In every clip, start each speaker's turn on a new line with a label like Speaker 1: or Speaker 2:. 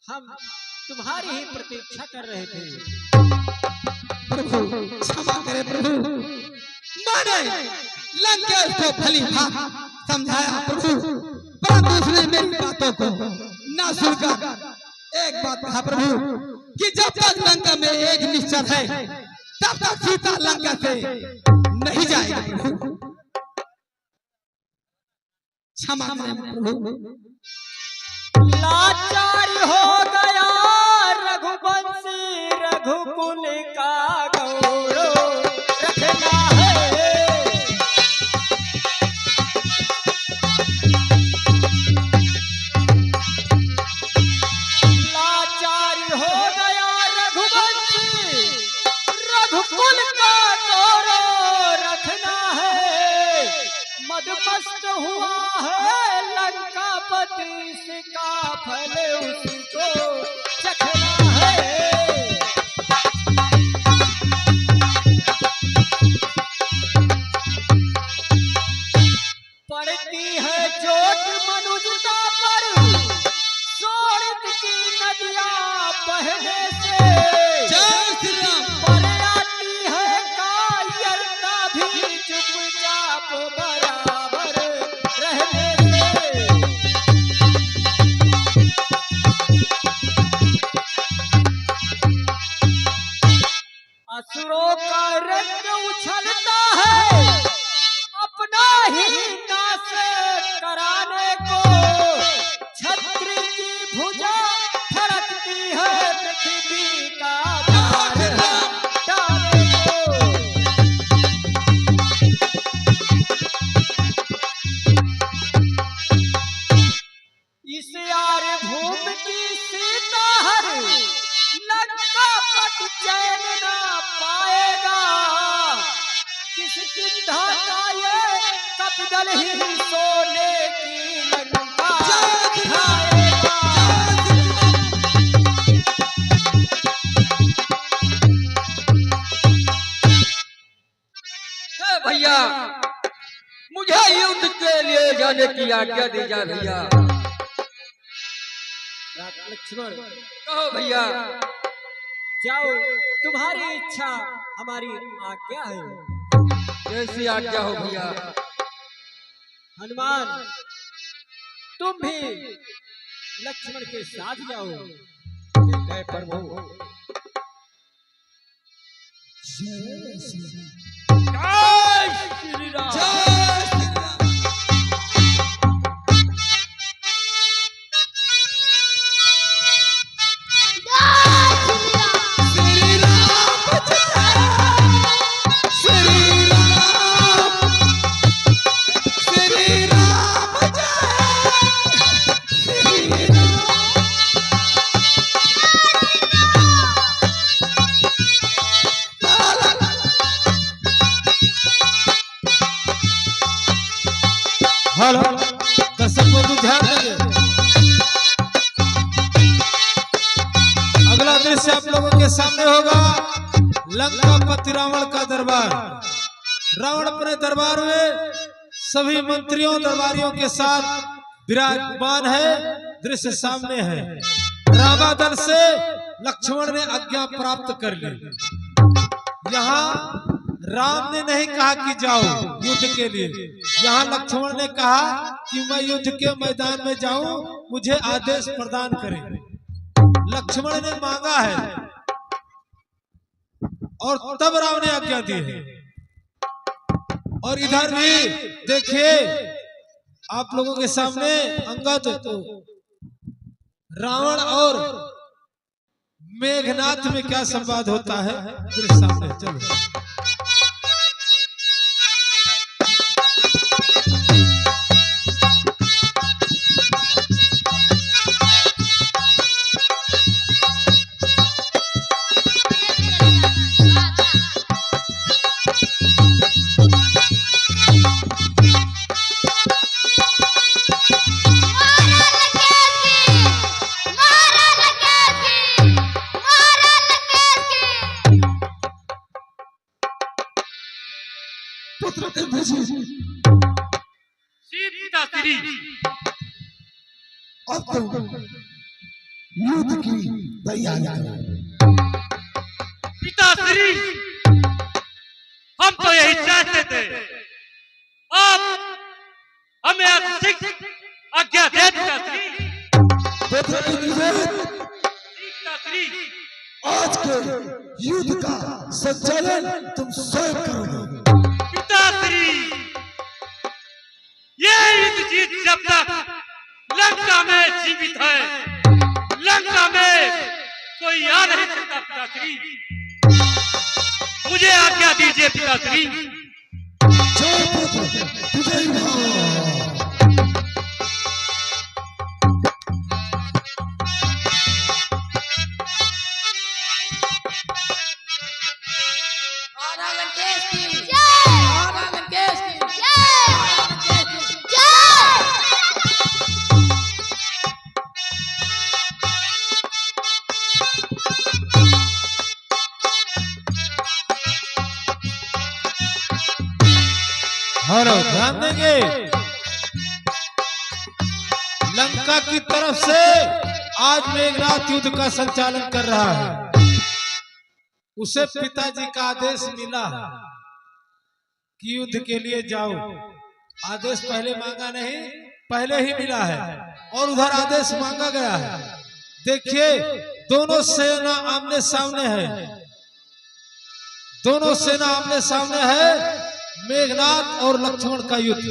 Speaker 1: हम तुम्हारी ही प्रतीक्षा कर रहे थे।
Speaker 2: प्रभु क्षमा करे प्रभु, मैंने लंकेश को भली भांति समझाया प्रभु, परंतु उसने मेरी बातों को ना सुनकर एक बात कहा प्रभु कि जब तक लंका में एक निश्चर है तब तक सीता लंका से नहीं जाएगी प्रभु। क्षमा करें प्रभु।
Speaker 1: लाचार हो गया रघुवंशी, रघुकुल का गौरव रखना है। लाचार हो गया रघुवंशी, रघुकुल का गौरव रखना है। मदमस्त हुआ है लंकापति, इसका फल उसको चखना है। पड़ती है चोट मनुजता पर, सोड़ित की नदियां बहने से। पर आती है कायरता भी चुपचाप बराबर रहने से। असुरों का रंग उछलता है अपना ही नाश कराने को। छत्री की भुजा फड़कती है पृथ्वी का भार हटाने को। इस यार भूमि की सीता हर लंकापति चैन ना पाएगा। किस सिद्धा का ये कपिदल ही सोने की लंका खाएगा।
Speaker 3: भैया मुझे युद्ध के लिए जाने की आज्ञा दी जाए भैया।
Speaker 1: लक्ष्मण
Speaker 3: कहो भैया।
Speaker 1: जाओ, तुम्हारी इच्छा हमारी आज्ञा है।
Speaker 3: कैसी आज्ञा हो भैया?
Speaker 1: हनुमान तुम भी लक्ष्मण के साथ जाओ।
Speaker 3: जय प्रभु।
Speaker 2: जय श्री
Speaker 3: राम।
Speaker 2: जय श्री राम।
Speaker 4: हेलो दर्शक बंधु ध्यान देंगे। अगला दृश्य आप लोगों के सामने होगा लंकापति रावण का दरबार। रावण अपने दरबार में सभी मंत्रियों दरबारियों के साथ विराजमान है। दृश्य सामने है। रामादल से लक्ष्मण ने आज्ञा प्राप्त कर ली। यहाँ राम ने नहीं कहा कि जाओ युद्ध के लिए, यहाँ लक्ष्मण ने कहा कि मैं युद्ध के मैदान में जाऊं, मुझे आदेश प्रदान करें। लक्ष्मण ने मांगा है और तब राम ने आज्ञा दी है। और इधर भी देखिए आप लोगों के सामने अंगद रावण और मेघनाथ में क्या संवाद होता है दृश्य सामने। चलो
Speaker 2: युद्ध की तैयारी करो।
Speaker 5: पिताश्री, हम तो यही चाहते थे, आप हमें आज्ञा दे पिताश्री। पिताश्री,
Speaker 2: आज के युद्ध का संचालन तुम स्वयं करोगे।
Speaker 5: पिताश्री, ये युद्ध जीत जब तक लंका में जीवित है, लंका में कोई आ नहीं सकता। पिताश्री, मुझे आज्ञा दीजिए पिताश्री।
Speaker 4: हाँ ध्यान देंगे, लंका की तरफ से आज मेघनाथ युद्ध का संचालन कर रहा है। उसे पिताजी का आदेश मिला है कि युद्ध के लिए जाओ। आदेश पहले मांगा नहीं, पहले ही मिला है और उधर आदेश मांगा गया है। देखिए, दोनों सेना आमने सामने है, दोनों सेना आमने सामने है। मेघनाथ और लक्ष्मण का युद्ध।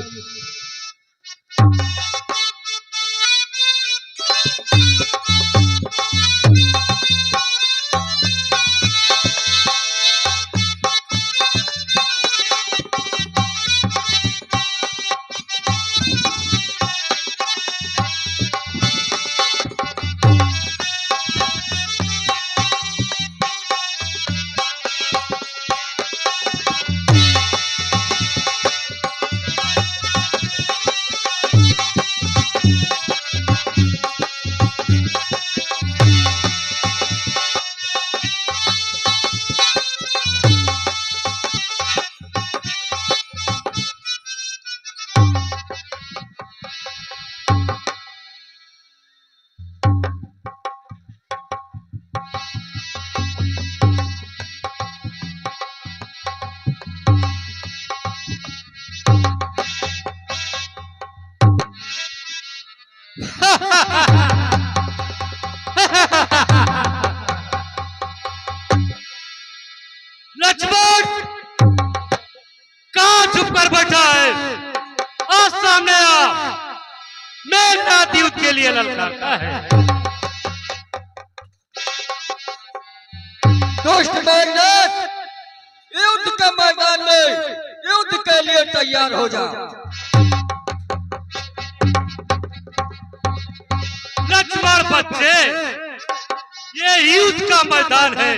Speaker 5: लक्ष्मण कहां चुप कर बैठा है? आज सामने आ, मेघनाथ युद्ध के लिए ललकारता है।
Speaker 3: दुष्ट मेघनाथ, युद्ध के मैदान में युद्ध के लिए तैयार हो जा।
Speaker 5: लक्ष्मण बच्चे, ये युद्ध का मैदान है,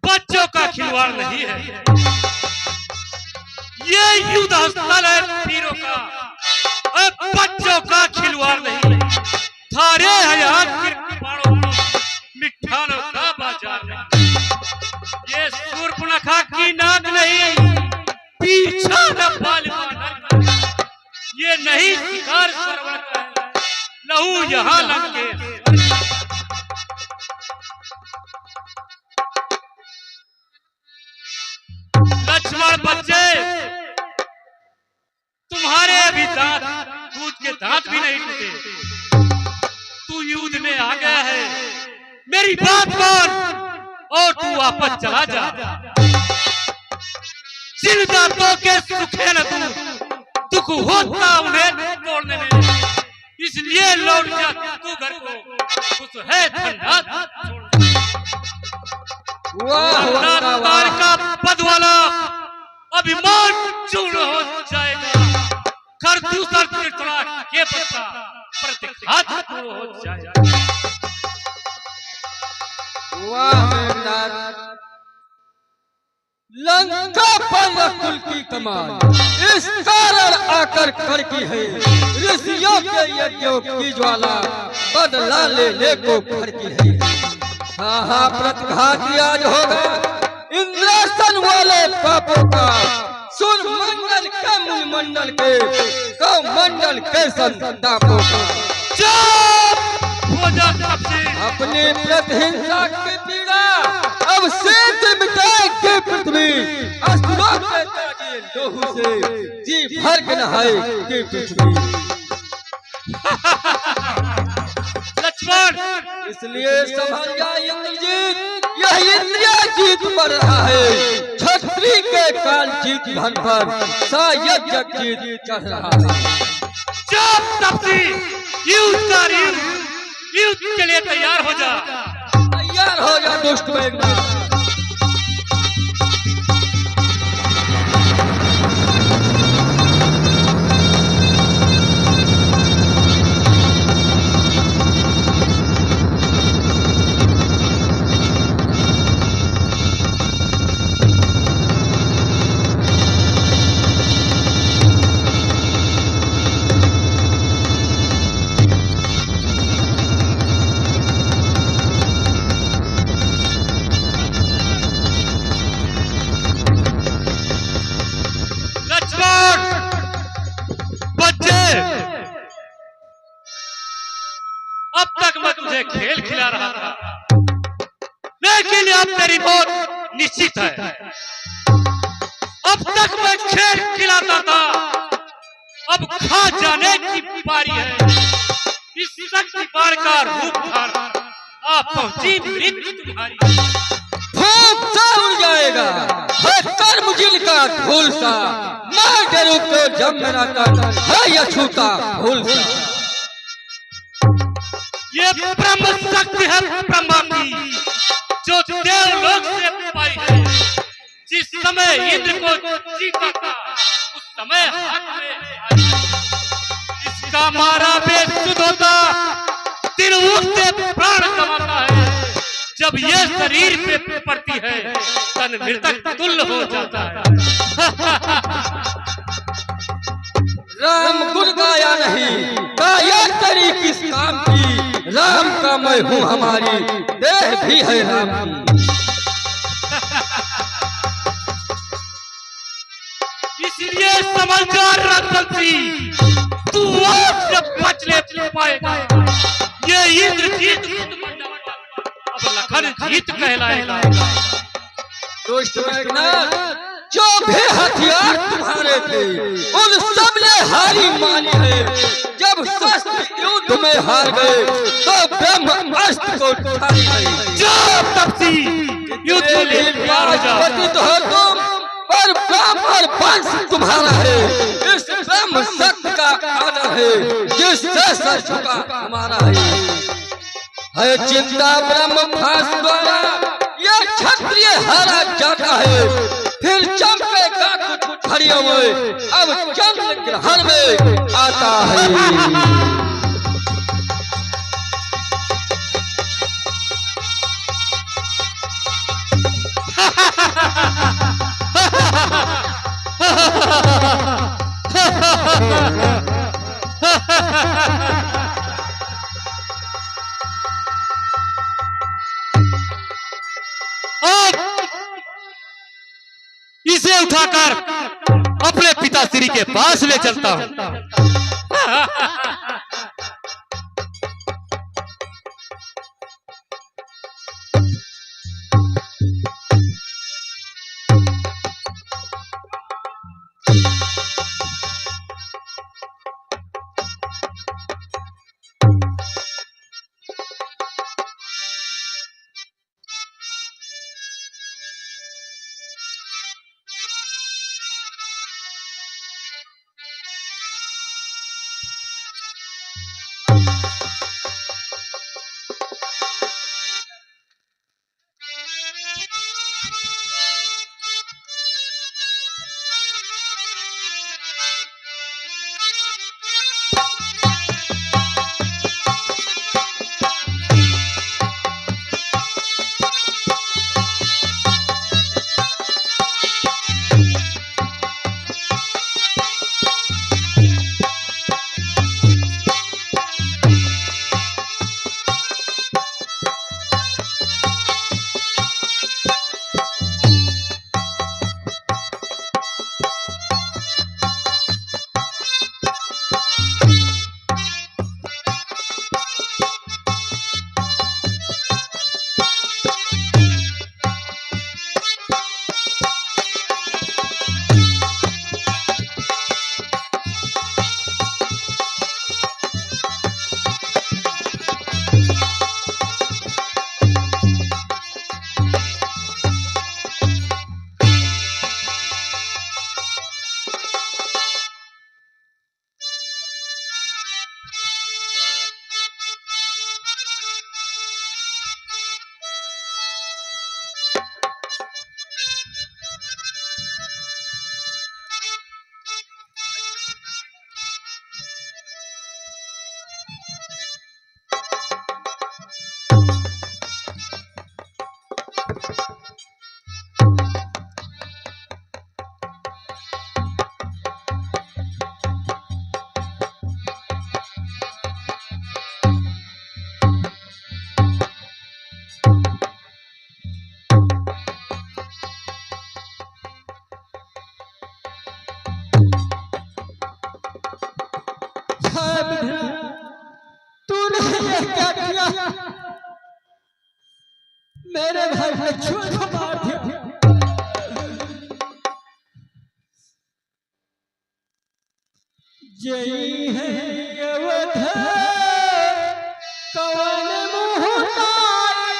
Speaker 5: बच्चों का खिलवाड़ नहीं है। ये युद्ध स्थल है वीरों का, और बच्चों का खिलवाड़ नहीं। थारे हजारों मिठानों का बाजार नहीं। ये सूर्पनखा की नाक नहीं, पीछा न पाल। ये नहीं शिकार श्रवण का लहू यहाँ लंके। लक्ष्मण बच्चे, तुम्हारे अभी दांत, दूध के दांत भी नहीं टूटे। तू युद्ध में आ गया है, मेरी बात मान और तू वापस चला जा। जिन दांतों के सुखे न तू, दुख होता उन्हें तोड़ने में, इसलिए लौट जा तू घर को। कुछ है ठंडा तार का बदवाला अभिमान चूर्ण हो जाएगा। खरदूसर तीर्थड़ा के पत्ता प्रतिघात हो जाएगा।
Speaker 3: वाह मेघनाथ, लंका पर कुल की कमान इस कारण आकर खड़की है। ऋषियों के यज्ञों की ज्वाला बदला लेने को खड़की है। हाँ, प्रतिघात आज होगा इंद्रासन वाले पापों का। सुर मंडल के मुनिमंडल के, कौ मंडल के संतापों का।
Speaker 5: चुप हो जा
Speaker 3: अपने प्रतिहिंसा की पीड़ा अब से मिटाएंगे पृथ्वी। असुरों के ताजे लोहू से जी भर के नहाएंगे पृथ्वी।
Speaker 5: लक्ष्मण,
Speaker 3: इसलिए समझिया इंद्रजीत, यह इंद्रिया जीत पर रहा है। क्षत्रिय के काल जीत धन पर शायद जग जीत चढ़ रहा है।
Speaker 5: चुप तपसी, युद्ध कर, युद्ध के लिए तैयार हो जा।
Speaker 3: तैयार हो जा दुष्ट मेघनाद।
Speaker 5: अब तक मैं तुझे खेल खिला रहा था, लेकिन अब तेरी मौत निश्चित है। अब तक मैं खेल खिलाता था, अब खा जाने की बारी है। इस शक्ति बार का रूप धार आप पहुंची मृत्यु तुम्हारी।
Speaker 3: फूंक सा उड़ जाएगा है कर्म जिल का धूल सा। मैं डरू तो जब मेरा तन है अछूता भूल सा।
Speaker 5: ये ब्रह्म शक्ति है ब्रह्मा की, जो देवलोक से पाई है। जिस समय इंद्र को जीता था, उस समय हाथ में आई है। इसका मारा वेद शुद्ध होता, तिरमुख से प्राण कमाता है। जब ये शरीर पे पड़ती है, तन मृतक तुल्य हो जाता है।
Speaker 3: राम गुण गाया नहीं, काया तेरी किस काम की। राम का मैं हूँ, हमारी देह भी है राम की।
Speaker 5: इसलिए समझदार रघुवंशी, तू आज जब बच ले पाएगा। ये इंद्रजीत अब लखन जीत कहलाएगा।
Speaker 3: दुष्ट मेघनाद, जो भी हथियार तुम्हारे थे उन सब ने हारी मानी है। जब शस्त्र युद्ध में हार गए तो ब्रह्म अस्त्र को उठाई है।
Speaker 5: जब तपसी युद्ध के लिए तैयार हो जा।
Speaker 3: पतित हो तुम पर ब्राह्मण वंश तुम्हारा है। इस ब्रह्म सत्य का आदर है, जिससे सर झुका हमारा है चिंता ब्रह्म फांस द्वारा यह क्षत्रिय हारा जाता है। फिर चंपेगा कुछ घड़ियों में अब चंद्र ग्रहण में आता है।
Speaker 5: इसे उठाकर अपने पिताश्री के पास ले चलता हूं।
Speaker 1: मेरे भाई लक्ष्मण को मार दिया। जय है अवध कवन मुहतारी,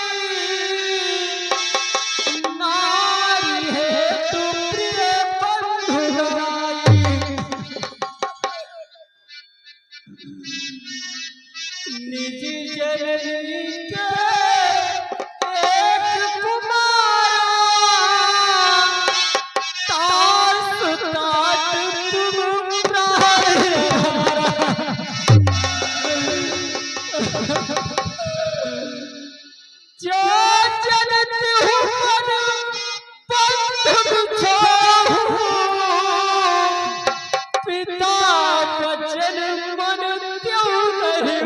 Speaker 1: नारी है तू प्रिय बंधुराई। निज जननी के एक कुमारा, तास तात तुम प्राण जो जनत हूँ बंध बिछाऊं, पिता वचन मन त्यों नहीं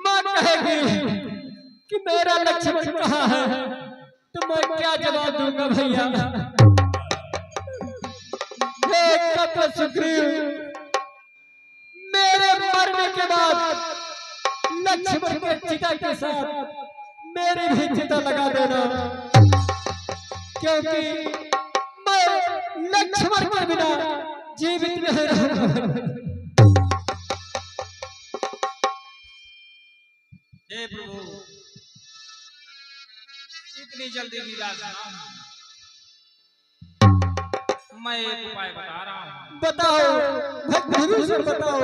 Speaker 1: मां कहेगी कि मेरा लक्ष्मण कहाँ है, तो मैं क्या जवाब दूंगा भैया। हे कप सुग्रीव, मेरे मरने के बाद लक्ष्मण के चिता के साथ मेरी भी चिता लगा देना, क्योंकि मैं लक्ष्मण के बिना जीवित नहीं रहूंगा।
Speaker 6: हे प्रभु, इतनी जल्दी निराश ना हो। मैं एक उपाय बता रहा हूँ।
Speaker 1: बताओ भगवान, बताओ।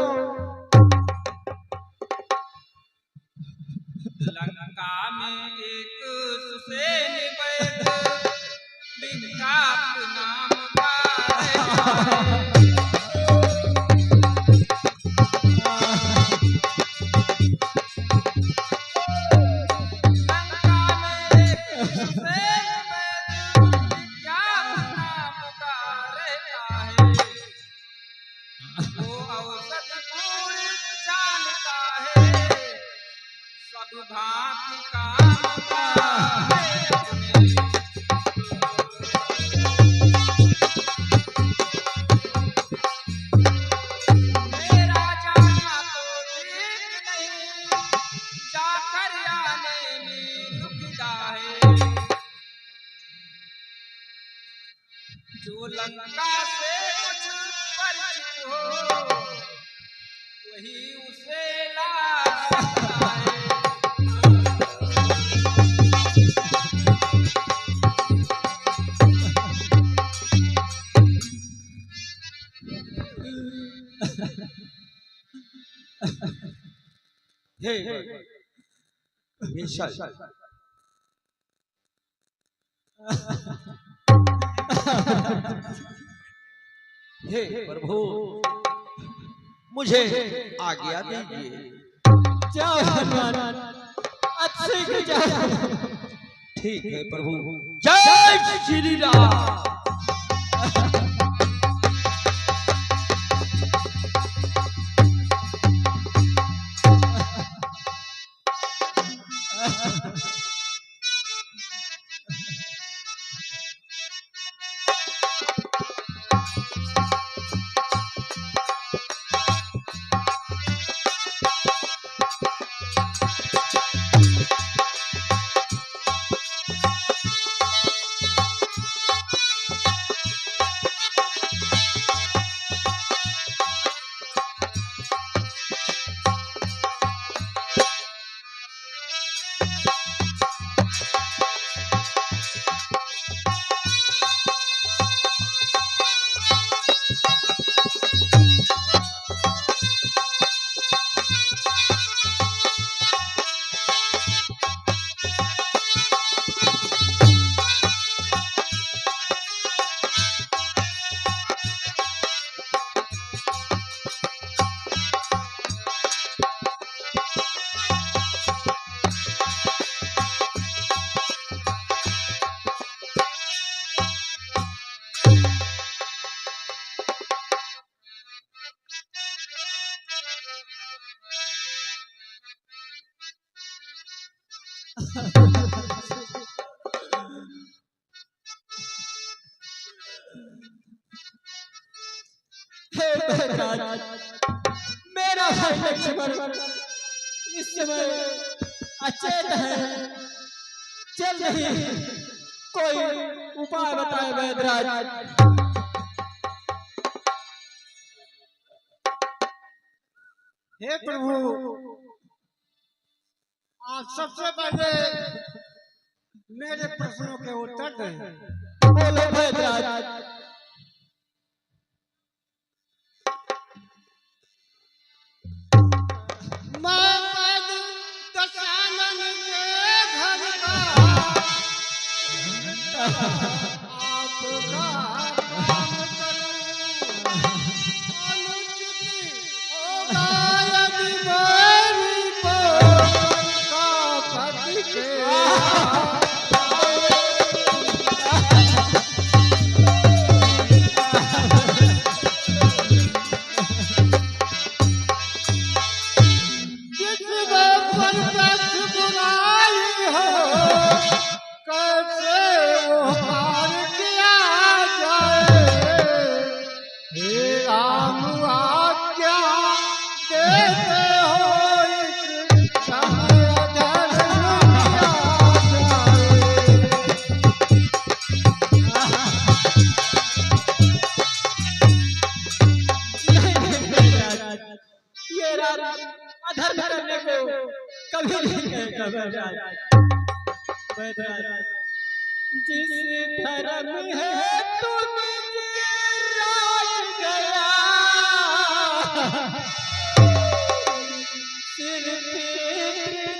Speaker 6: लंका में एक सुसेन वैद विख्यात नाम का है। जो लंका से कुछ परिचित हो वही उसे ला सकता है।
Speaker 3: हे प्रभु, मुझे आज्ञा दीजिए।
Speaker 1: जाओ हनुमान, अच्छे से जाओ।
Speaker 3: ठीक है प्रभु। जय श्री राम।
Speaker 1: हे महाराज, मेरा भाई लक्ष्मण इस समय अचेत है, चल नहीं, कोई उपाय बताए वैद्यराज।
Speaker 2: हे प्रभु, आप सबसे पहले मेरे प्रश्नों के उत्तर दें।
Speaker 1: बोलो वैद्यराज।
Speaker 2: मैं दशानन के घर का आपका काम करूं, अनुचित होगा यदि मेरी पौत्र का पति के
Speaker 1: ये राज अधर्म करने को कभी नहीं कहेगा वैद्यराज। वैद्यराज, जिस धर्म है तुझे राज गया, सिर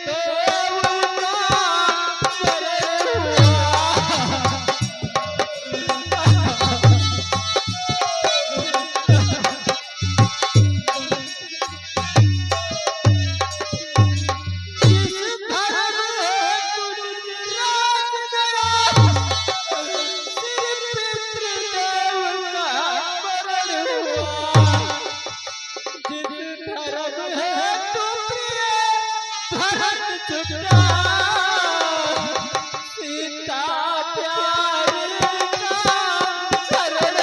Speaker 1: देव का करे हुआ। सीता प्यार का करण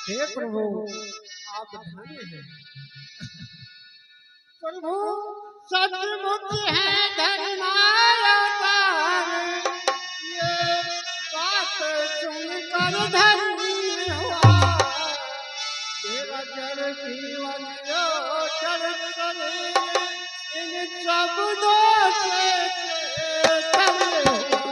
Speaker 2: हे प्रभु, आप धन्य हैं। प्रभु सचमुच है धर्मावतार, ये बात सुनकर धन्य हुआ। मेरा जड़ जीवन जो जड़ शरीर इन शब्दों से धन्य हुआ।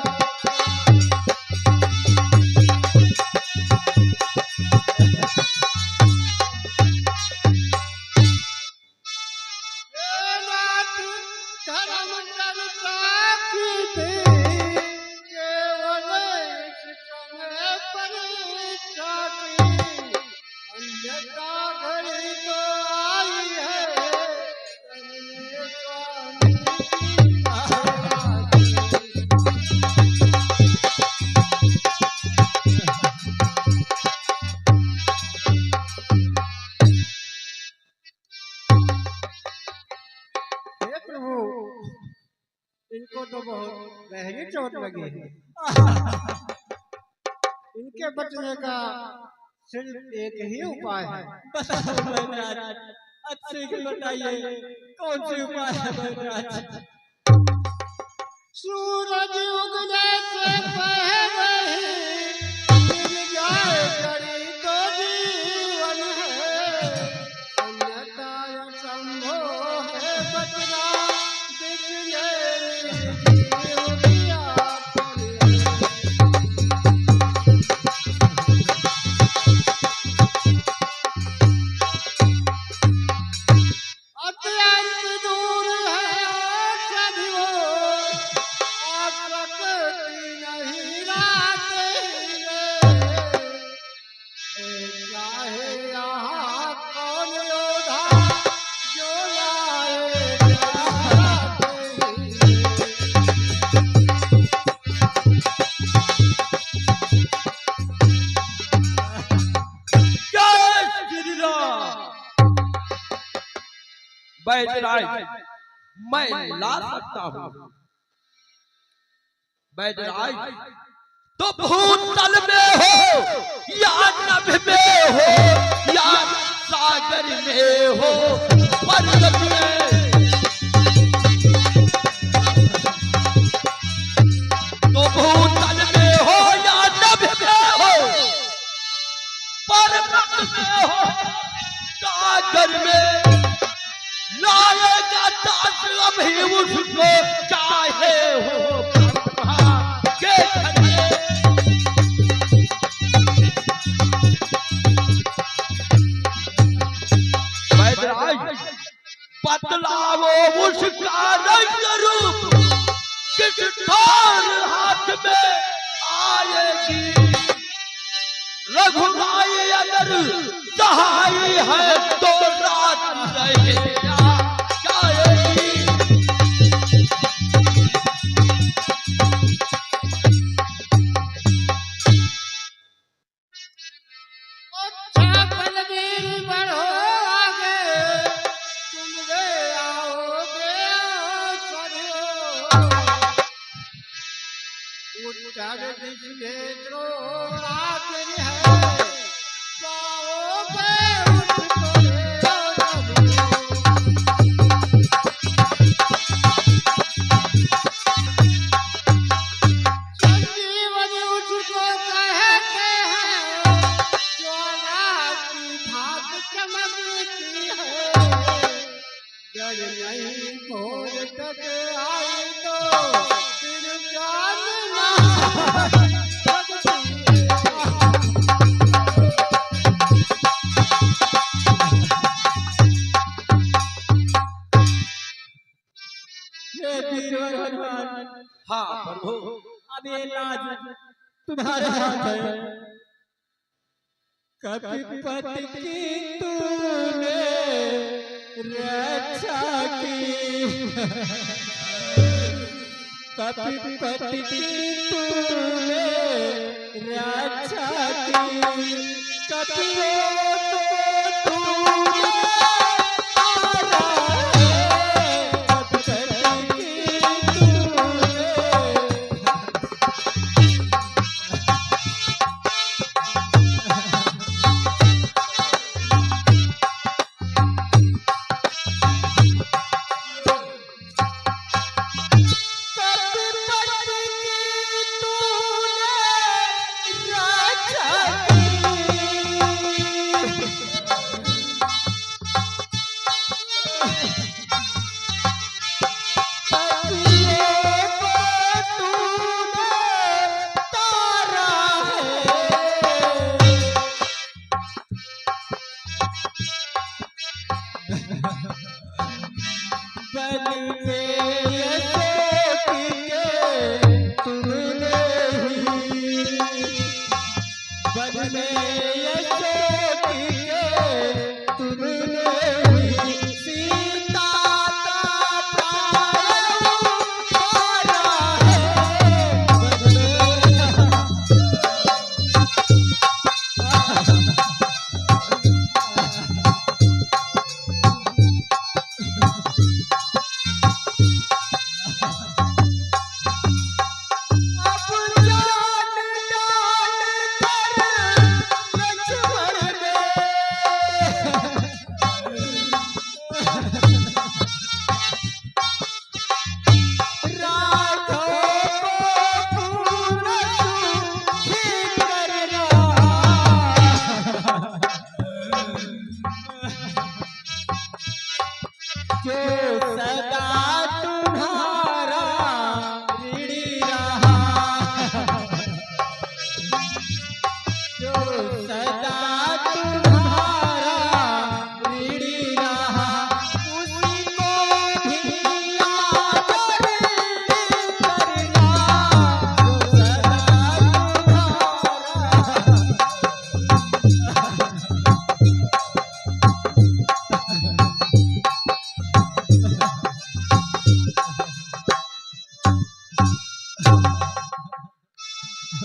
Speaker 2: धर्म चर्चा की थी, केवल इस समय परीक्षा की, अन्यथा घड़ी तो आई है, कन्या स्वामी हे प्रभु, इनको तो बहुत गहरी चोट लगी है। इनके बचने का सिर्फ एक ही उपाय है।
Speaker 1: बताओ वैद्यराज, अच्छे से बताइए कौन सी उपाय है वैद्यराज।
Speaker 2: सूरज उगने से पहले ही गिर जाए कड़ी तो जीवन है, अन्यथा असंभव है बचना। दिखने जीव दिया अत्यंत दूर है सभी वो, आप प्रकृति
Speaker 3: बैदराज मैं ला सकता हूँ। बैदराज तो भूतल में हो या नभ में हो या सागर में हो पर्वत में, तो भूतल में हो या नभ में हो पर्वत में हो सागर में, लाएगा दास अभी उसको चाहे हो के खड़े। बैदराज बतलावो उसका रंग रूप किस ठार हाथ में आएगी। रघुराई अगर सहाय है तो रात रहेगा जाएगी।
Speaker 6: अच्छा बलवीर बढ़ो आगे, तुम गए आओगे उत्तर दिश में द्रोणाग है, पाओगे संजीवनी उसको कहते हैं, ज्वाला की भाग चमकती है, जल नहीं भोर तक आई तो फिर जान ना सकती है।
Speaker 1: हे वीरवर हनुमान,
Speaker 3: हाँ प्रभु,
Speaker 1: अब ये लाज तुम्हारे हाथ है। कपिपति की तूने रक्षा की, कपिपति की तूने रक्षा की, कपियों को तूने मारा है, कपिपति की तूने।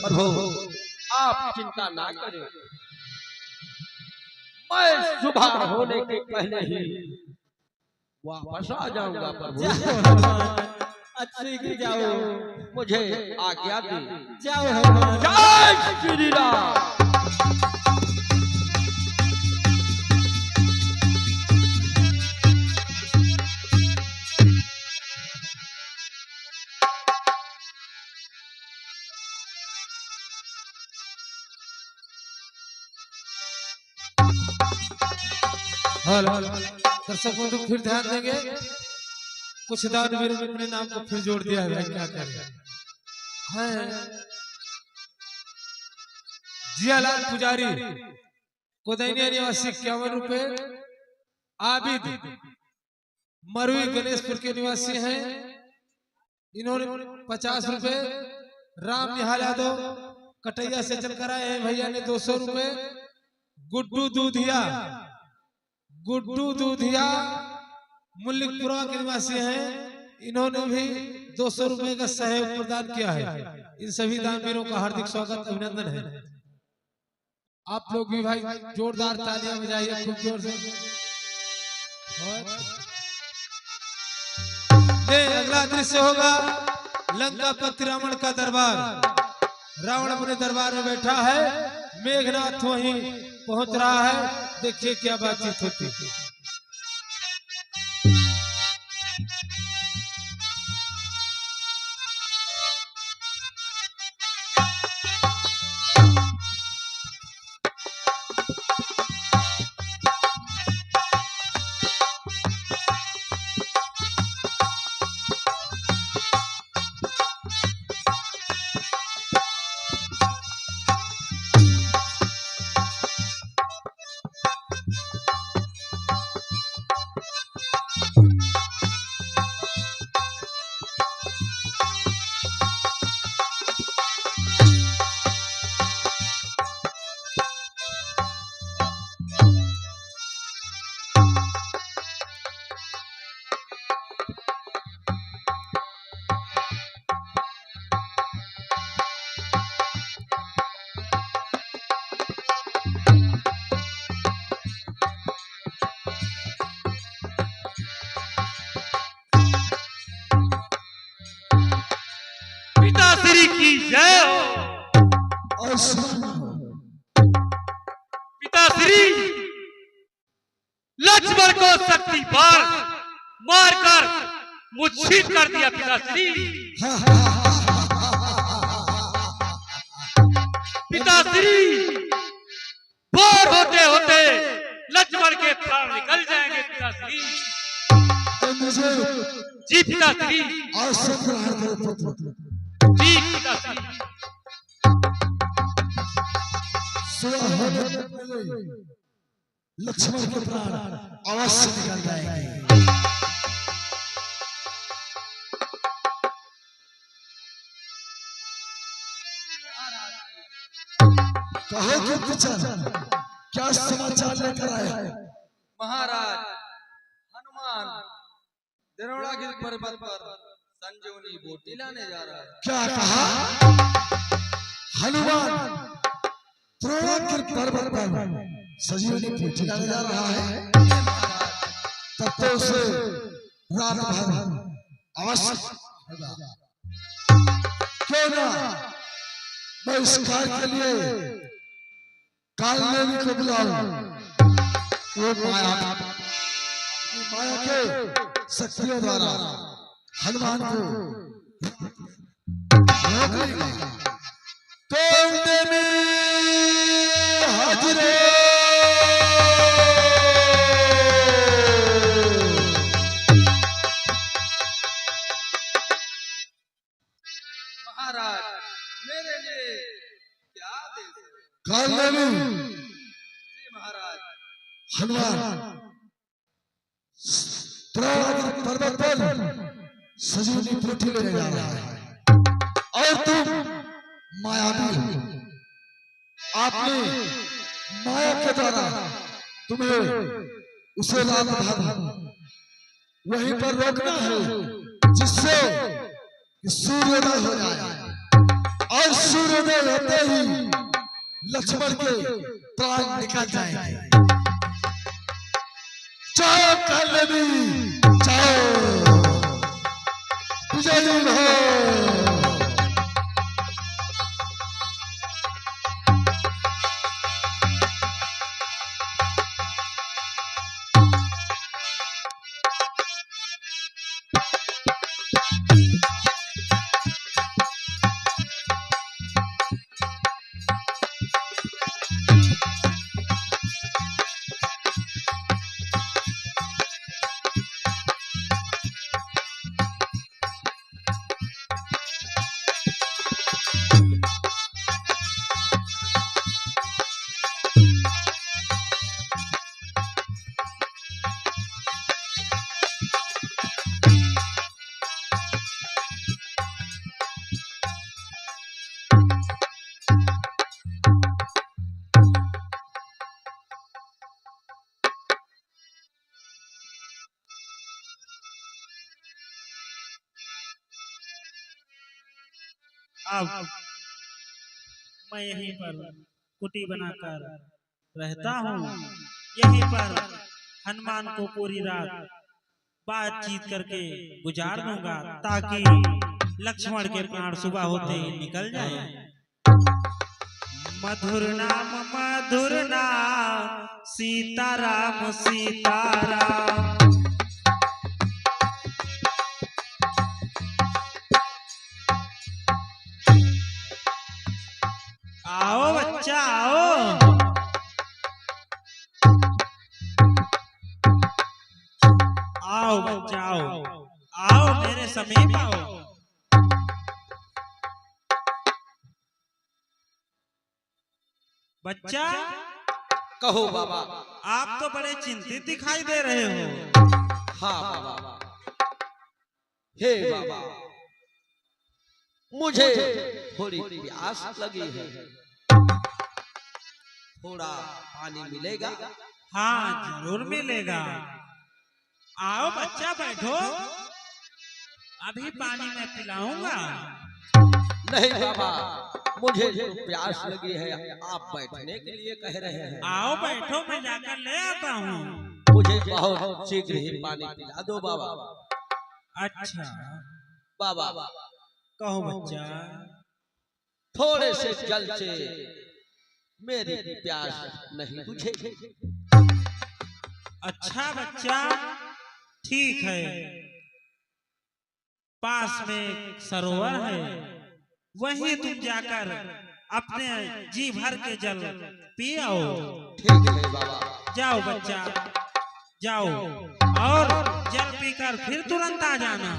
Speaker 3: प्रभु आप चिंता ना करें, मैं सुबह होने के पहले ही वापस आ जाऊंगा प्रभु।
Speaker 1: जाओ हनुमान, अच्छे की जाओ,
Speaker 3: मुझे आज्ञा दी।
Speaker 1: जाओ हनुमान।
Speaker 3: जय श्री राम।
Speaker 4: हेलो दर्शक बंधु फिर ध्यान देंगे, कुछ दानवीरों ने अपने नाम को फिर जोड़ दिया है भाई, क्या करें। है जियालाल पुजारी कोदैनिया निवासी 51 रुपए, आबिद मरुई गणेशपुर के निवासी हैं, इन्होंने 50 रुपए, राम निहाल यादव कटैया से चलकर आए हैं भैया ने 200 रुपए, गुड्डू दूधिया मुल्लिकपुरा के निवासी हैं, इन्होंने भी 200 रुपए का सहयोग प्रदान किया है। इन सभी दानवीरों का हार्दिक स्वागत अभिनंदन है। आप लोग भी भाई जोरदार तालियां बजाइए खूब जोर से। अगला दृश्य होगा लंकापति रावण का दरबार। रावण अपने दरबार में बैठा है, मेघनाथ वहीं पहुंच रहा है, देखिए क्या बातचीत होती है।
Speaker 5: की जय हो। पिताश्री लक्ष्मण को शक्ति बार मारकर मूर्छित कर दिया। पिताश्री भोर होते होते लक्ष्मण के प्राण निकल जाएंगे। पिताश्री जी पिताश्री जी पिताश्री
Speaker 7: लक्ष्मण के प्राण अवश्य निकल जाएंगे। कहो कि क्या समाचार लेकर आए?
Speaker 3: महाराज हनुमान दरोड़ागिरी पर्वत पर संजीवनी बूटी लाने जा रहा है।
Speaker 7: क्या कहा? हनुमान दरोड़ागिरी पर्वत पर संजीवनी बूटी लाने जा रहा है? तब तो उसे रात भर अवश्य क्यों ना मैं इस कार्य के लिए कालनेमी को बुलाऊं। वो माया के शक्तियों द्वारा हनुमान को रोक लेगा। तो हाजिर
Speaker 3: महाराज मेरे लिए क्या आदेश है?
Speaker 7: कालनेमी
Speaker 3: जी महाराज।
Speaker 7: हनुमान पर्वत पर संजीवनी बूटी लेने जा रहा है और तुम मायावी हो। आपने माया के द्वारा तुम्हें उसे रात भर वहीं पर रोकना है जिससे सूर्योदय हो जाए और सूर्योदय होते ही लक्ष्मण के प्राण निकल जाएंगे। जाओ कालनेमी भव विजयी भव।
Speaker 8: अब मैं यहीं पर कुटी बनाकर रहता हूँ। यहीं पर हनुमान को पूरी रात बातचीत करके गुजार दूंगा ताकि लक्ष्मण के प्राण सुबह होते ही निकल जाए। मधुर नाम सीताराम सीताराम। आओ बच्चा आओ। आओ बच्चा आओ, आओ मेरे समीप आओ। बच्चा
Speaker 3: कहो बाबा।
Speaker 8: आप तो बड़े चिंतित दिखाई दे रहे हो।
Speaker 3: हाँ बाबा। हे बाबा, मुझे थोड़ी प्यास लगी है, थोड़ा पानी मिलेगा?
Speaker 8: हाँ जरूर मिलेगा। आओ बच्चा बैठो, अभी पानी मैं पिलाऊंगा।
Speaker 3: नहीं बाबा, मुझे प्यास लगी है, आप बैठने के लिए कह रहे हैं।
Speaker 8: आओ बैठो, मैं जाकर ले आता हूँ।
Speaker 3: मुझे बहुत शीघ्र ही पानी पिला दो बाबा।
Speaker 8: अच्छा
Speaker 3: बाबा
Speaker 8: कहो बच्चा।
Speaker 3: थोड़े से जल से मेरी प्यास नहीं बुझेगी।
Speaker 8: अच्छा बच्चा ठीक है, पास में एक सरोवर है, वहीं तुम जाकर अपने जी भर के जल पी आओ।
Speaker 3: ठीक है बाबा।
Speaker 8: जाओ बच्चा जाओ, और जल पीकर फिर तुरंत आ जाना।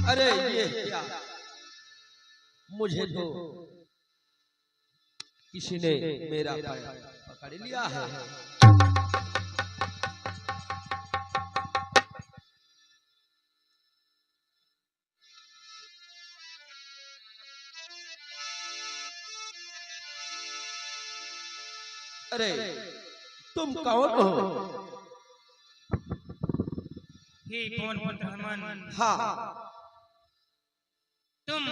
Speaker 3: अरे ये क्या, मुझे तो किसी ने मेरा पैर पकड़ लिया है। अरे तुम कौन हो?
Speaker 9: हे पवन पुत्र हनुमान,
Speaker 3: हाँ,
Speaker 9: तुम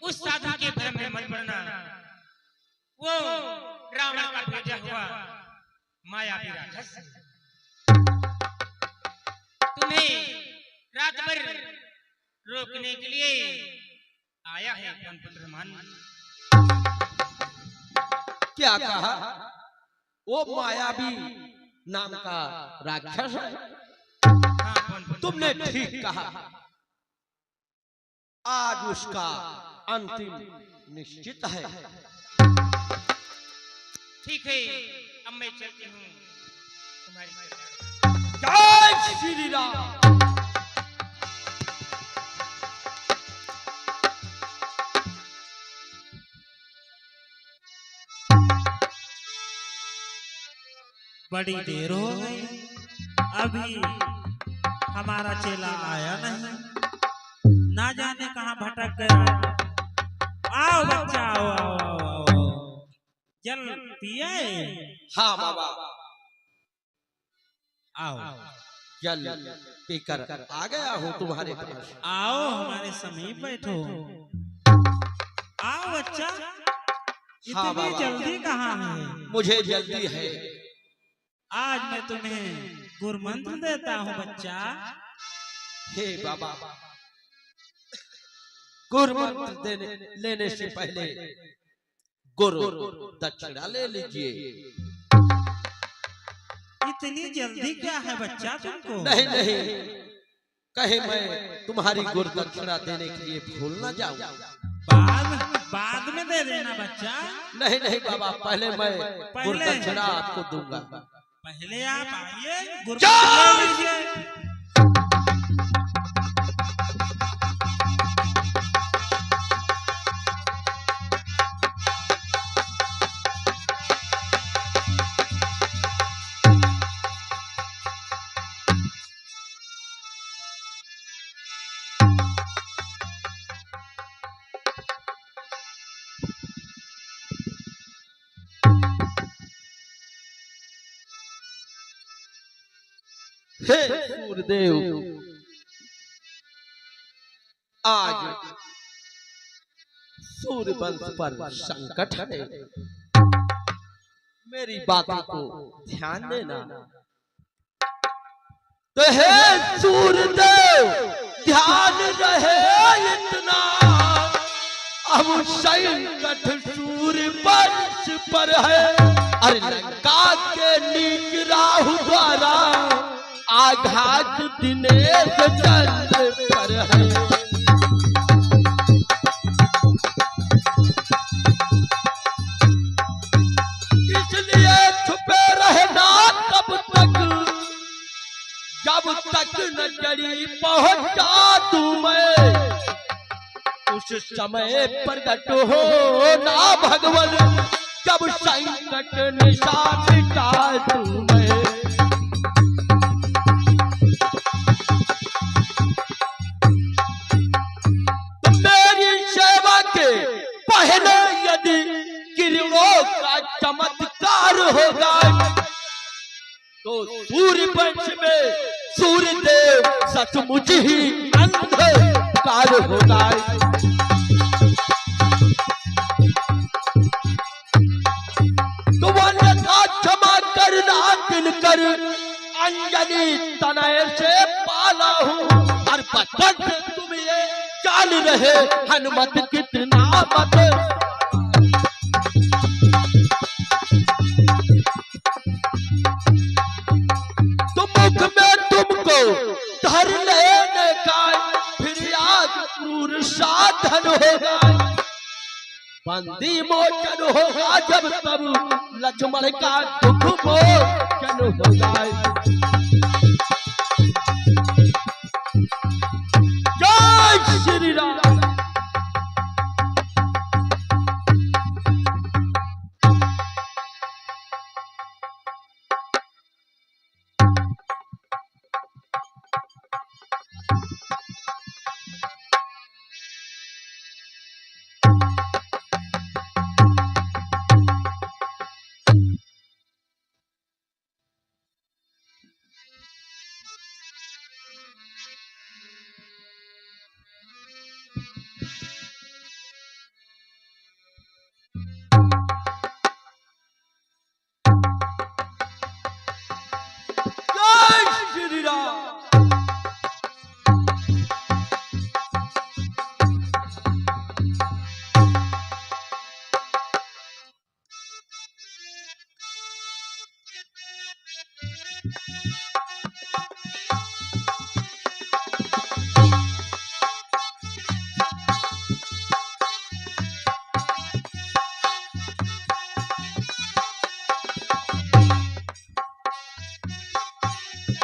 Speaker 9: उस साधु के भ्रम में मत पड़ना। वो रावण का भेजा हुआ मायावी राक्षस तुम्हें रात भर रोकने के लिए आया है। पवन पुत्र हनुमान,
Speaker 3: क्या कहा? वो मायावी नाम का राक्षस है?
Speaker 9: हाँ पवन पुत्र,
Speaker 3: तुमने ठीक कहा। आज उसका अंतिम निश्चित है।
Speaker 9: ठीक है, अब मैं चलती हूँ तुम्हारी
Speaker 3: जय श्री राम।
Speaker 8: बड़ी देर हो गई, अभी हमारा चेला आया नहीं, ना जाने कहाँ भटक गया। आओ बच्चा, आओ आओ आओ, आओ। जल पिए?
Speaker 3: हाँ बाबा,
Speaker 8: आओ
Speaker 3: जल पीकर आ गया हूँ तुम्हारे पास।
Speaker 8: आओ हमारे समीप बैठो। आओ बच्चा,
Speaker 3: हाँ
Speaker 8: इतनी
Speaker 3: बाबा।
Speaker 8: जल्दी कहाँ है?
Speaker 3: मुझे जल्दी है।
Speaker 8: आज मैं तुम्हें गुरमंत्र देता हूँ बच्चा।
Speaker 3: हे बाबा, गुरमंत्र लेने से पहले गुरु दक्षिणा ले लीजिए।
Speaker 8: इतनी जल्दी क्या है बच्चा तुमको?
Speaker 3: नहीं नहीं, कहे मैं तुम्हारी गुरु दक्षिणा देने के लिए भूल ना जाऊं।
Speaker 8: बाद में दे देना बच्चा।
Speaker 3: नहीं नहीं बाबा, पहले मैं गुरु दक्षिणा आपको दूंगा।
Speaker 8: पहले आप आइए, गुरमंत्र ले लीजिए।
Speaker 3: हे सूर्यदेव, आज सूर्यवंश पर संकट है, मेरी बातों को ध्यान देना। तो हे सूर्यदेव, ध्यान रहे इतना, अब संकट सूर्यवंश पर है। अरे लंका के नीच राहु द्वारा आघात दिनेश चंद्र पर है। इसलिए छुपे रहना तब तक जब तक नजरी पहुंचा दूं मैं, उस समय प्रकट हो ना भगवान, जब संकट निशान मिटा दूं मैं। पहले यदि किरणों का चमत्कार होगा, तो सूर्यवंश में सूर्यदेव सचमुच ही अंधकार होगा। तो अन्यथा क्षमा करना दिनकर, अंजलि तनय से पाला हूँ, और बचपन से तुम ये जान रहे हनुमत कितना मत। तो मुख में तुमको धर लेने का फिर याद क्रूर साधन होगा, बंदी मोचन होगा जब तब लक्ष्मण का दुख मोचन होगा। जय श्री राम।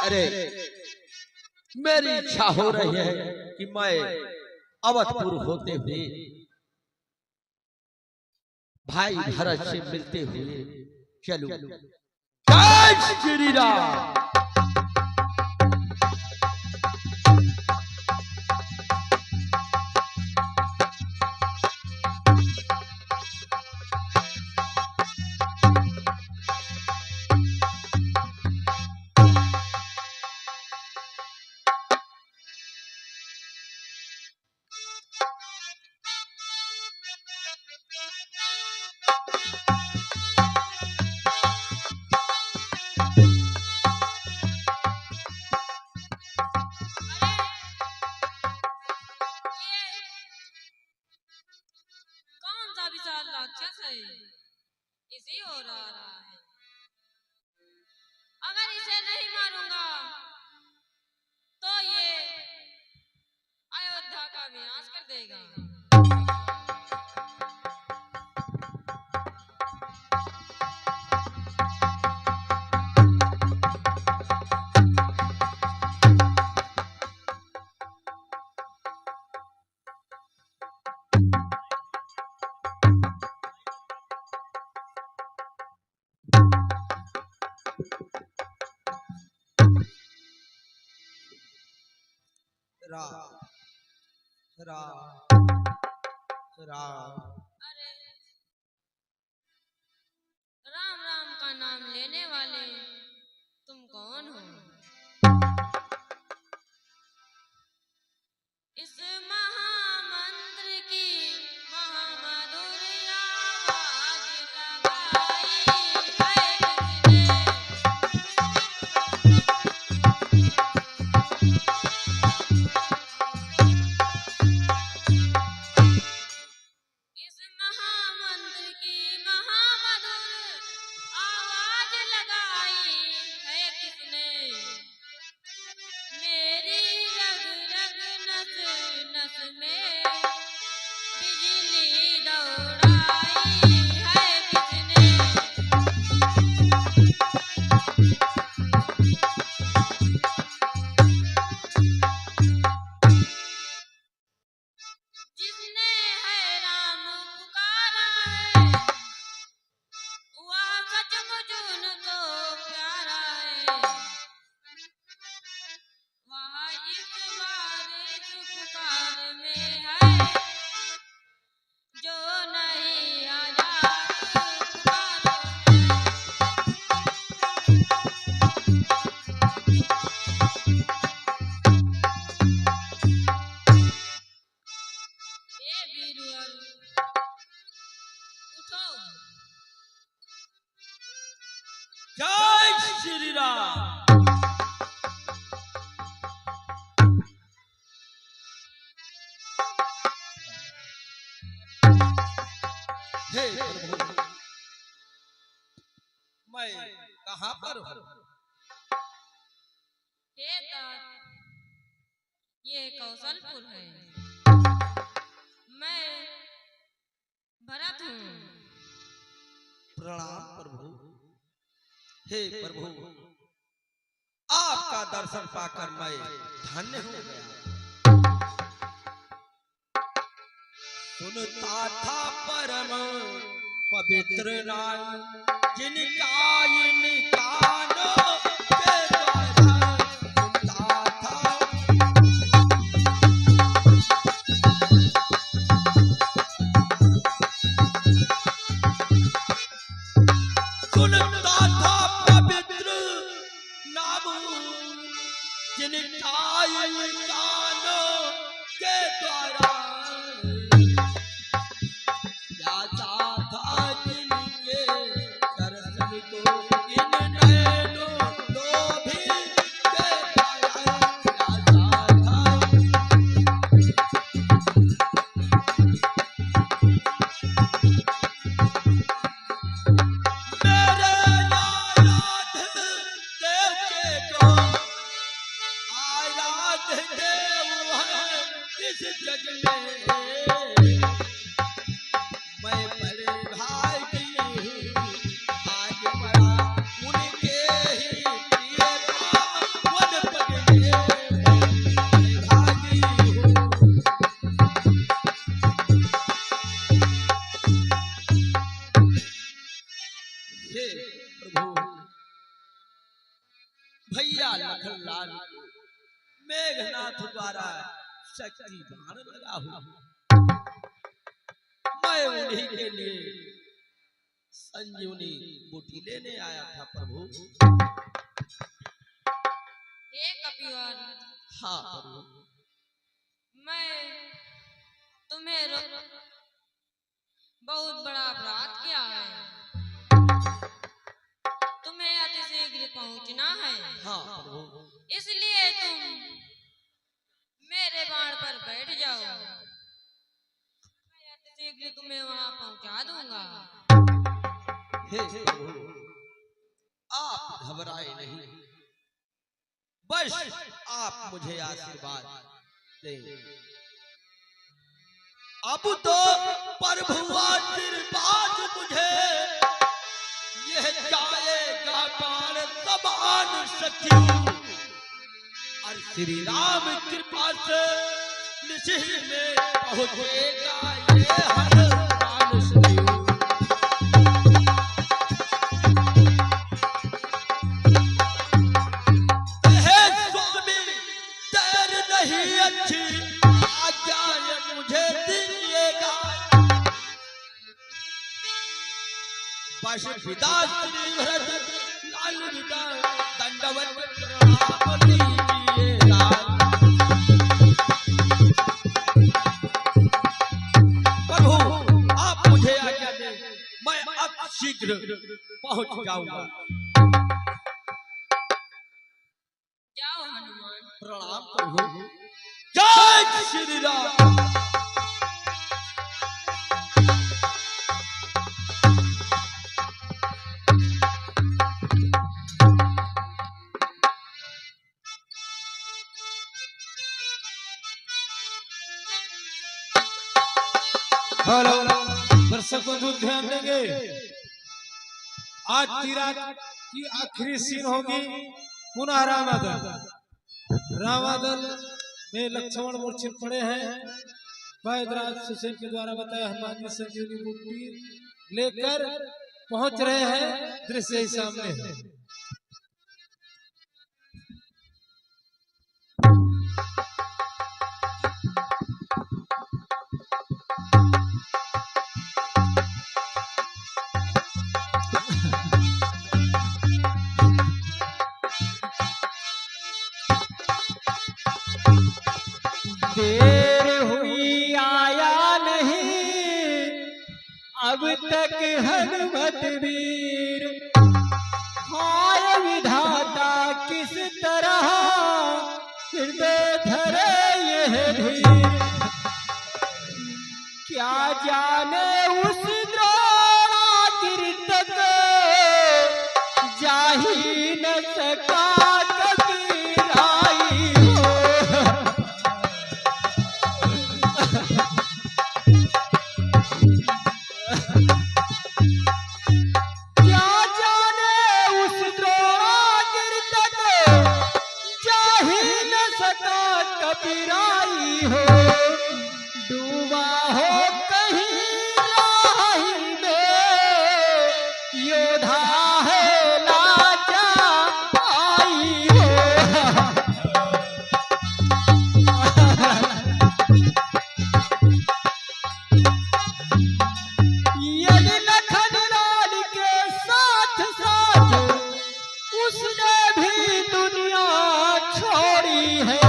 Speaker 3: अरे मेरी इच्छा हो रही है कि मैं अवधपुर होते हुए भाई भरत से मिलते हुए चलूं। जय श्री राम।
Speaker 10: कौन सा विशाल राक्षस है? इसी ओर आ रहा है। अगर इसे नहीं मारूंगा तो ये अयोध्या का विनाश कर देगा।
Speaker 2: राम राम राम।
Speaker 10: अरे राम राम का नाम लेने वाले तुम कौन हो? इस महामंत्र की महामधुर आवाज लगाई है किसने? इस महामंत्र की महामधुर आवाज लगाई है किसने? मेरी रग रग नस नस में बिजली दौड़ाई है किसने? जिसने है राम पुकारा है वह सचमुच उनको प्यारा है। वह इस बार इस पुकार में है जो नहीं आजाद पुकार ए बीरबल उठो।
Speaker 3: जय श्री राम। हे प्रभु, मैं कहाँ पर हूँ?
Speaker 10: हे तात, ये कौशलपुर है। मैं भरत हूँ।
Speaker 3: प्रणाम प्रभु। हे प्रभु, आपका दर्शन पाकर मैं धन्य हो गया। सुनता था परम पवित्र नाम जिनका इन कानों के द्वारा सुनता था। सुनता था पवित्र नाम जिनका इन कानों के द्वारा प्यासा था जिनके दर्शन को इन नैनों लोभी के द्वारा प्यासा था। मेरे आराध देव को आराध देव है इस जग में। मैं बड़े भागी हूँ आज बड़ा
Speaker 1: हे प्रभु, भैया लखनलाल मेघनाथ द्वारा शक्ति बाण लगा हुआ, मैं उन्हीं के लिए संजीवनी बूटी लेने आया था प्रभु।
Speaker 10: हे कपिवर,
Speaker 1: हाँ प्रभु,
Speaker 10: मैं तुम्हें बहुत बड़ा अपराध किया है, तुम्हें अति शीघ्र पहुंचना है।
Speaker 1: हाँ प्रभु,
Speaker 10: इसलिए तुम मेरे बाण पर बैठ जाओ, मैं अति शीघ्र तुम्हें वहां पहुंचा दूंगा।
Speaker 1: हे प्रभु, आप घबराए नहीं, बस आप मुझे आशीर्वाद दें। अब तो प्रभु आशीर्वाद मुझे यह जाएगा बाण समान सचिव, और श्री राम कृपा से निश्चय में पहुंचेगा ये हर बाण सचिव। अच्छी आज्ञा मुझे दीजिएगा, बस विदा श्री भरत लाल विदा दंडवत प्रणाम लीजिएगा। प्रभु आप मुझे आज्ञा दें, मैं अब शीघ्र पहुंच जाऊंगा।
Speaker 10: जाओ हनुमान।
Speaker 1: प्रणाम प्रभु। जय श्री राम।
Speaker 4: हेलो दर्शक बंधु ध्यान देंगे, आज की रात की आखिरी सीन होगी पुनः रामादल में लक्ष्मण मूर्छित पड़े हैं। वैद्यराज सुसेन के द्वारा बताया हनुमान जी संजीवनी बूटी लेकर पहुंच रहे हैं। दृश्य ही सामने है।
Speaker 1: देर हुई आया नहीं अब तक हनुमत वीर, हाय विधाता किस तरह हृदय धरे यह धीर। क्या जाने उस द्रोणागिरि तक जा ही न सका कबीराई हो। कबीराई हो, डूबा हो कहीं राही में, योधा है लाजा आई हो। यदि लखनलाल के साथ साथ उसने भी दुनिया छोड़ी है,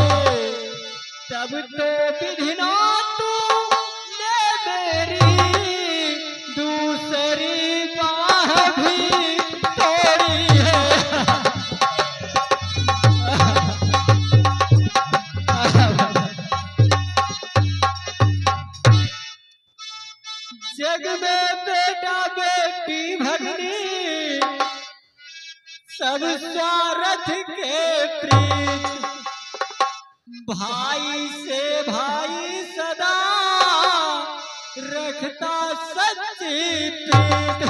Speaker 1: तब तो विधिना तू ले मेरी दूसरी बाह भी तोड़ी है। जग में बेटा बेटी भगनी सब स्वार्थ के प्रीत, भाई से भाई सदा रखता सच्ची प्रीत।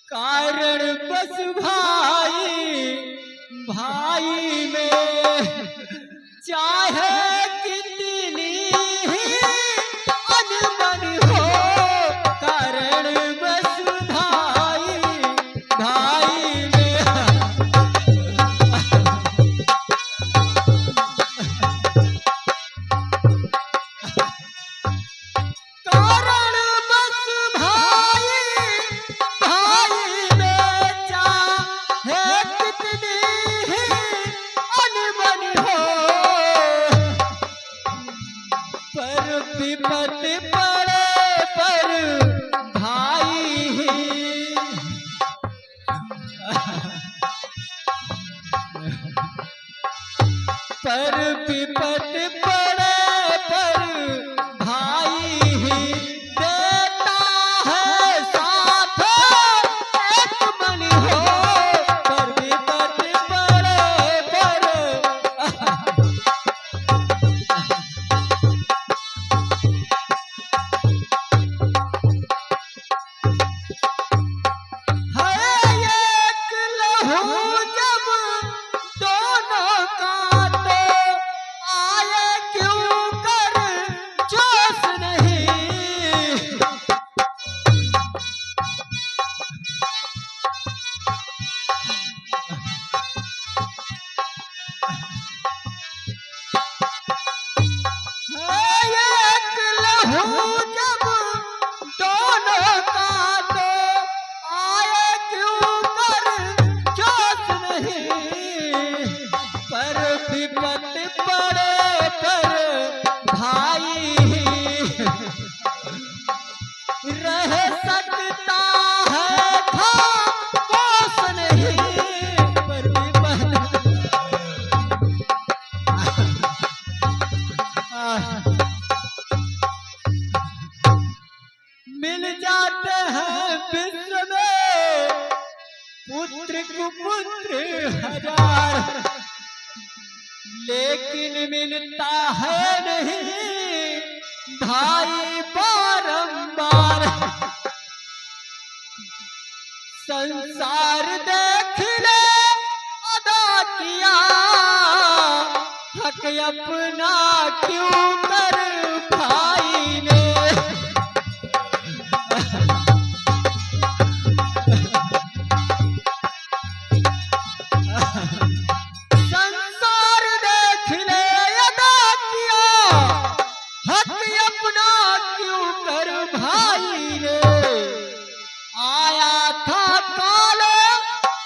Speaker 1: कारण बस भाई भाई में चाहे कितनी ही अनबन हो, कारण बस पर विपत पड़े पर भाई ही देता है साथ, एक मन हो पर विपत पड़े पर मिल जाते हैं विश्व में पुत्र कुपुत्र हजार, लेकिन मिलता है नहीं भाई बारंबार। संसार देख ले अदा किया, हक अपना क्यों कर भाई ने। संसार देख ले अदा किया, हक अपना क्यों कर भाई ने। आया था काले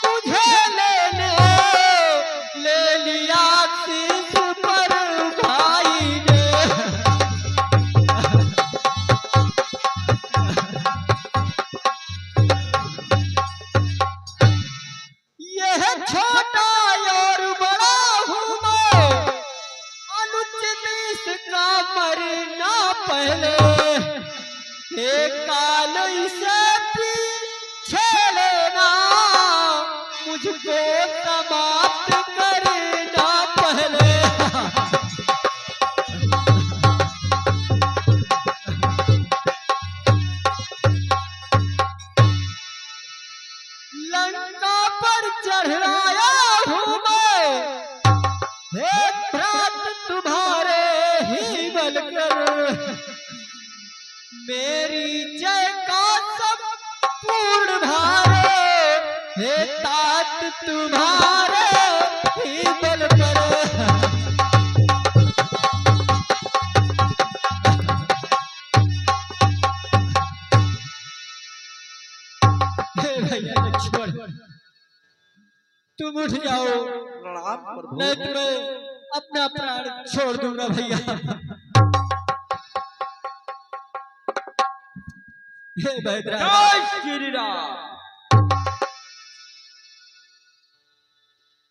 Speaker 1: तुझे लेने, ले लिया शीश पर भाई ने। यह छोटा और बड़ा हूँ मैं, अनुचित इसका मरना पहले। हे काल इसे पीछे लेना, मुझको समाप्त करना पहले। लंका पर चढ़ाया हूँ मैं, हे भ्रात तुम्हारे ही बल कर। मेरी जय का सब पूर्ण भारे, हे तात तुम्हारे ही बल पर। हे भैया छोड़, तुम उठ जाओ, नहीं तो मैं अपना प्राण छोड़ दूंगा भैया। हे बैदराज,
Speaker 3: जय श्री राम।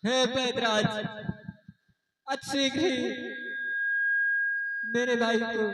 Speaker 1: हे बैदराज, अच्छी ही मेरे भाई को